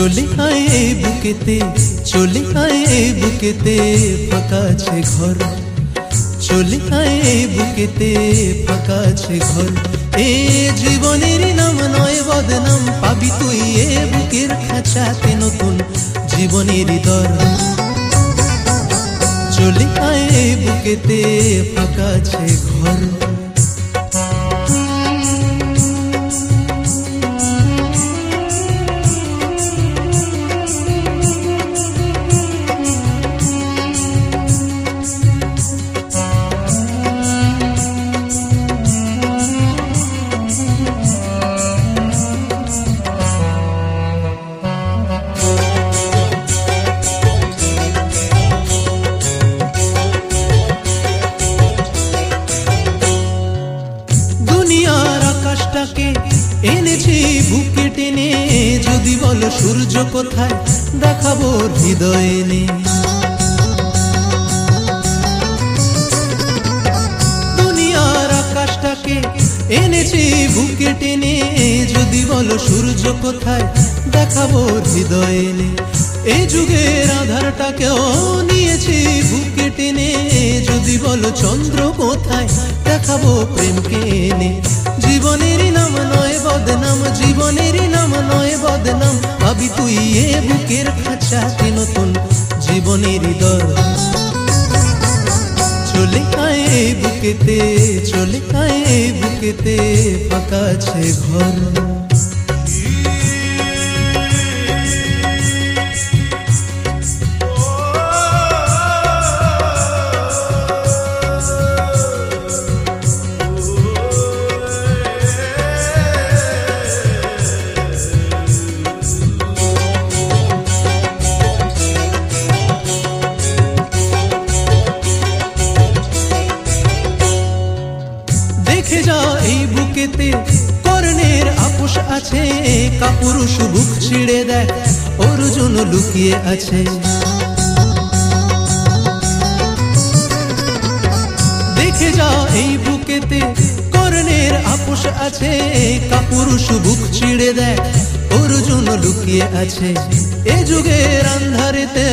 চলে আয় এই বুকেতে, চলে আয় এই বুকেতে, ফাঁকা আছে ঘর। চলে আয় এই বুকেতে, ফাঁকা আছে ঘর। এ জীবনের নাম নয় বদনাম, পাবি তুই এ বুকের খাঁচাতে নতুন জীবনের দর। চলে আয় এই বুকেতে, ফাঁকা আছে ঘর। এনেছি বুকে টেনে, যদি বলো সূর্য কোথায় দেখাবো হৃদয়ে নে। দুনিয়ার আকাশটাকে এনেছি বুকে টেনে, যদি বলো সূর্য কোথায় দেখাবো হৃদয়ে নে। এই যুগের আধারটাকেও নিয়েছি বুকে টেনে, যদি বলো চন্দ্র কোথায় দেখাবো প্রেমকে এনে। জীবনের নাম নয় বদনাম, জীবনের নাম নয় বদনাম, পাবি তুই এ বুকের খাঁচাতে নতুন জীবনের দর। চলে আয় এই বুকেতে, চলে আয় এই বুকেতে, ফাঁকা আছে ঘর। দেখে যা এই বুকেতে কর্ণের আপোষ আছে, কাপুরুষ বুক ছিঁড়ে দেখ অর্জুন লুকিয়ে আছে। দেখে যা এই বুকেতে কর্ণের আপোষ আছে, কাপুরুষ বুক ছিঁড়ে দেখ অর্জুন লুকিয়ে আছে। এ যুগের আন্ধারেতে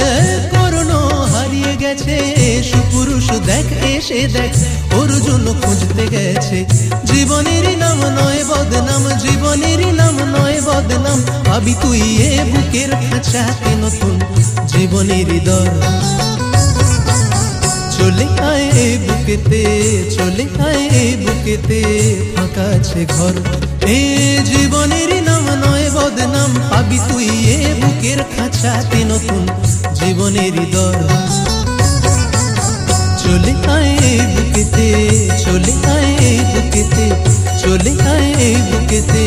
কর্ণ হারিয়ে গেছে, সুপুরুষ দেখ এসে দেখ অর্জুন খুঁজতে গেছে। জীবনের নাম নয় বদনাম, জীবনের নাম নয় বদনাম, পাবি তুই এ বুকের খাঁচাতে নতুন জীবনের দর। চলে আয় এই বুকেতে, চলে আয় এই বুকেতে, ফাঁকা আছে ঘর। এ জীবনের নাম নয় বদনাম, পাবি তুই এ বুকের খাঁচাতে নতুন জীবনের দর। চলে আয় এই বুকেতে, চলে আয় এই বুকেতে, চলে আয় এই বুকেতে,